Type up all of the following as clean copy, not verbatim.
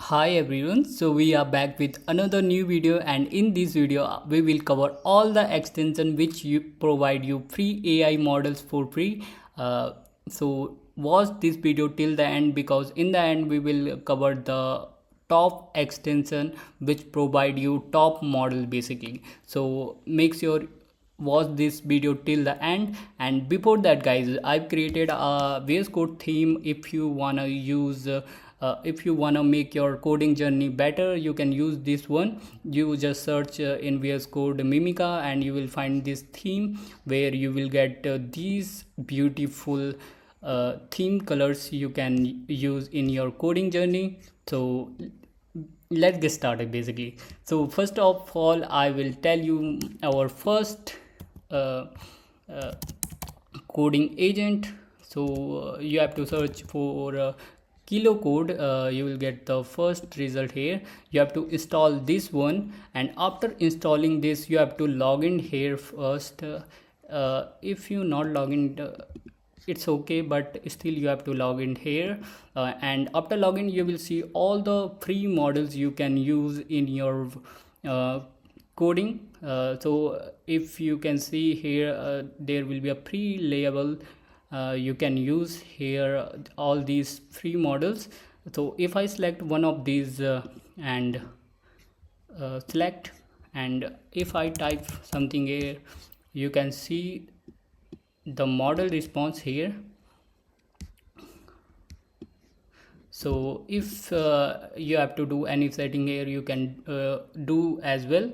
Hi everyone, so we are back with another new video, and in this video we will cover all the extension which you provide you free AI models for free. So watch this video till the end, because in the end we will cover the top extension which provide you top model basically. So make sure watch this video till the end. And before that guys, I've created a VS Code theme. If you wanna use if you wanna make your coding journey better, you can use this one. You just search in VS Code Mimica and you will find this theme, where you will get these beautiful theme colors you can use in your coding journey. So let's get started basically. So first of all, I will tell you our first uh, uh, coding agent. So you have to search for kilo code. You will get the first result here. You have to install this one, and after installing this you have to log in here first. If you not log in, it's okay, but still you have to log in here. And after login you will see all the free models you can use in your coding. So if you can see here, there will be a pre-label. You can use here all these free models. So if I select one of these and select, and if I type something here, you can see the model response here. So if you have to do any setting here, you can do as well.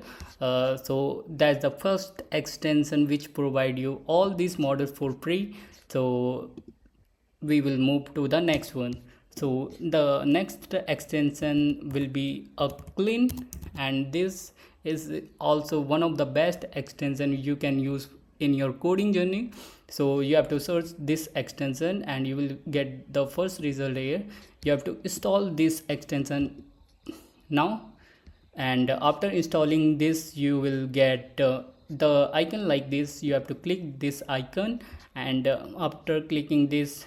So that's the first extension which provide you all these models for free. So we will move to the next one. So the next extension will be a clean, and this is also one of the best extension you can use in your coding journey. So you have to search this extension and you will get the first result here. You have to install this extension now, and after installing this you will get the icon like this. You have to click this icon, and after clicking this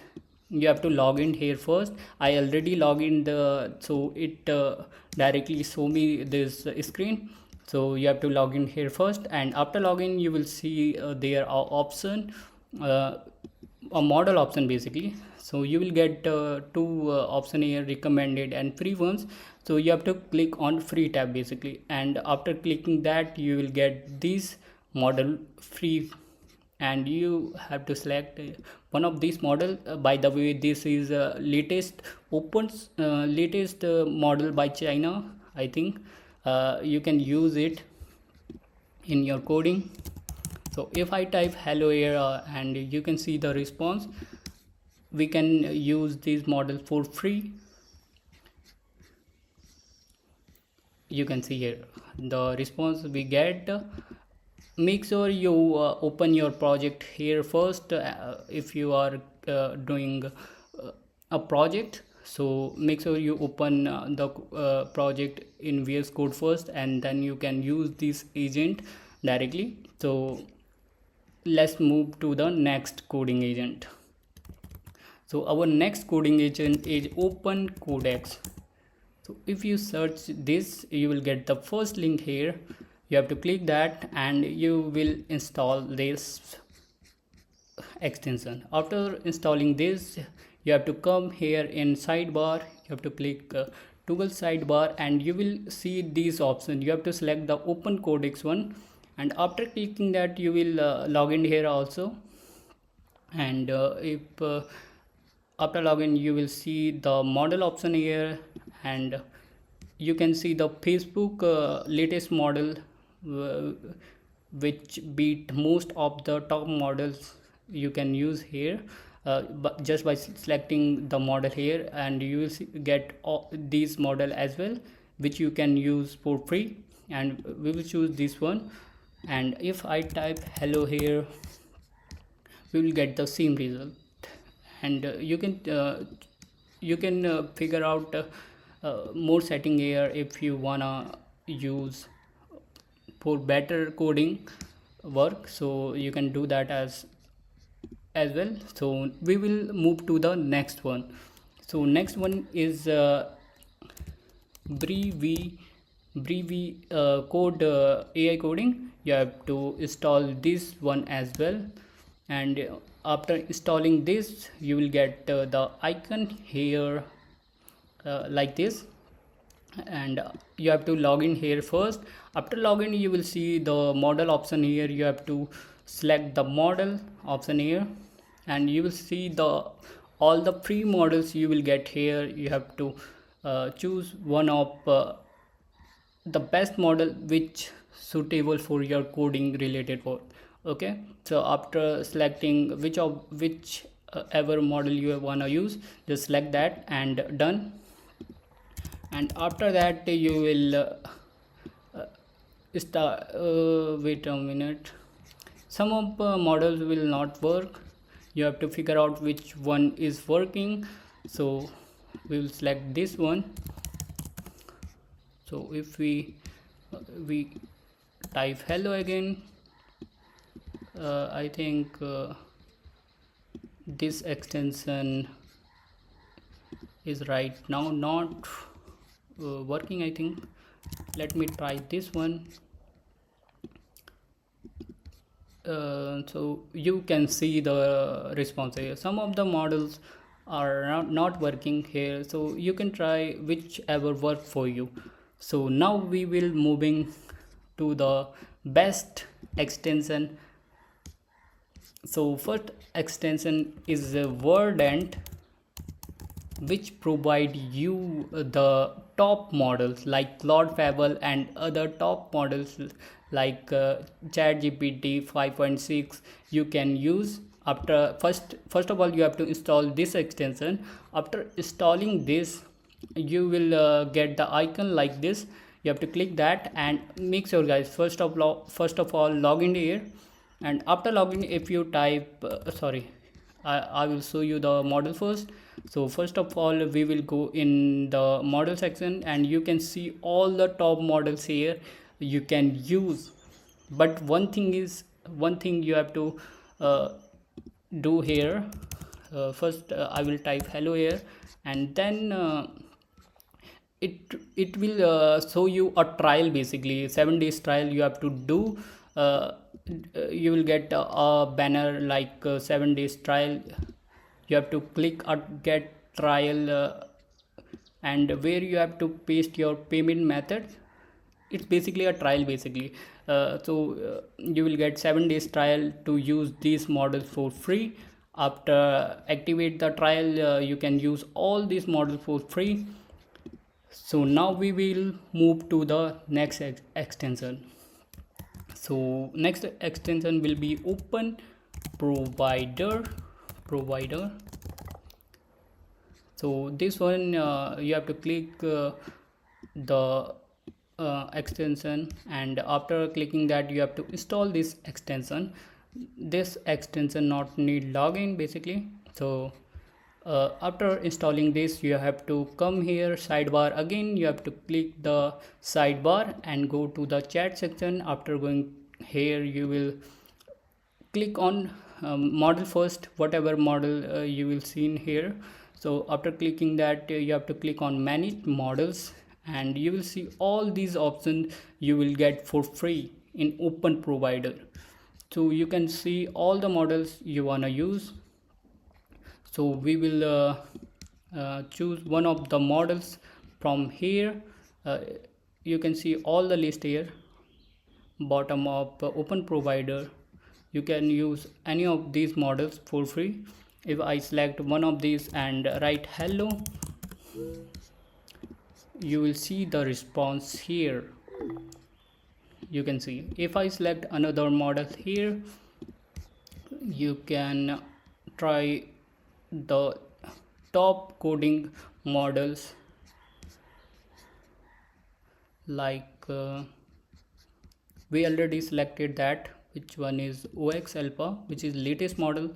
you have to log in here first. I already log in the, so it directly show me this screen. So you have to log in here first, and after login you will see there are option, uh, a model option basically. So you will get two option here, recommended and free ones. So you have to click on free tab basically, and after clicking that you will get this model free, and you have to select one of these model. By the way, this is latest opens latest model by China, I think. You can use it in your coding. So if I type hello here, and you can see the response, we can use this model for free. You can see here the response we get. Make sure you open your project here first. If you are doing a project, so make sure you open the project in VS Code first, and then you can use this agent directly. So let's move to the next coding agent. So our next coding agent is Open Codex. So if you search this, you will get the first link here. You have to click that and you will install this extension. After installing this, you have to come here in sidebar. You have to click toggle sidebar, and you will see these options. You have to select the Open Codex one, and after clicking that you will log in here also. And if after login you will see the model option here, and you can see the Facebook latest model, uh, which beat most of the top models you can use here. But just by selecting the model here, and you will get all these model as well, which you can use for free. And we will choose this one, and if I type hello here, we will get the same result. And you can figure out more setting here if you wanna use for better coding work. So you can do that as well. So we will move to the next one. So next one is Brevi code AI coding, you have to install this one as well. And after installing this, you will get the icon here like this. And you have to log in here first. After login, you will see the model option here. You have to select the model option here, and you will see the all the free models you will get here. You have to choose one of the best model which suitable for your coding related work. Okay, so after selecting which ever model you want to use, just select that and done. And after that you will start wait a minute, some of models will not work. You have to figure out which one is working, so we will select this one. So if we type hello again, I think this extension is right now not working, I think. Let me try this one. So you can see the response here. Some of the models are not working here, so you can try whichever work for you. So now we will moving to the best extension. So first extension is a Verdant, which provide you the top models like Claude Fable and other top models like ChatGPT 5.6 you can use. After first of all, you have to install this extension. After installing this, you will get the icon like this. You have to click that and make sure, guys, first of all log in here. And after login, if you type I will show you the model first. So first of all, we will go in the model section, and you can see all the top models here you can use. But one thing you have to do here. First I will type hello here, and then it will show you a trial, basically 7 days trial you have to do. You will get a banner like 7 days trial. You have to click get trial, and where you have to paste your payment method. It's basically a trial, basically. You will get 7 days trial to use these models for free. After activate the trial, you can use all these models for free. So now we will move to the next extension. So next extension will be Open Provider. So this one you have to click the extension, and after clicking that, you have to install this extension. This extension not need login, basically. So after installing this, you have to come here, sidebar again. You have to click the sidebar and go to the chat section. After going here, you will click on model first, whatever model you will see in here. So after clicking that, you have to click on manage models, and you will see all these options you will get for free in Open Provider. So you can see all the models you wanna use. So we will choose one of the models from here. You can see all the list here, bottom of Open Provider. You can use any of these models for free. If I select one of these and write hello, you will see the response here. You can see if I select another model here, you can try the top coding models like we already selected that, which one is OX Alpha, which is latest model.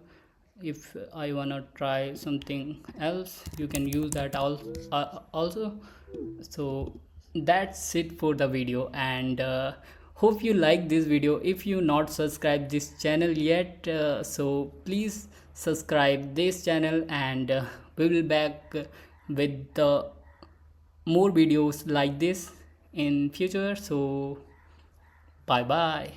If I wanna try something else, you can use that also. So that's it for the video, and hope you like this video. If you not subscribed this channel yet, so please subscribe this channel, and we will back with the more videos like this in future. So bye bye.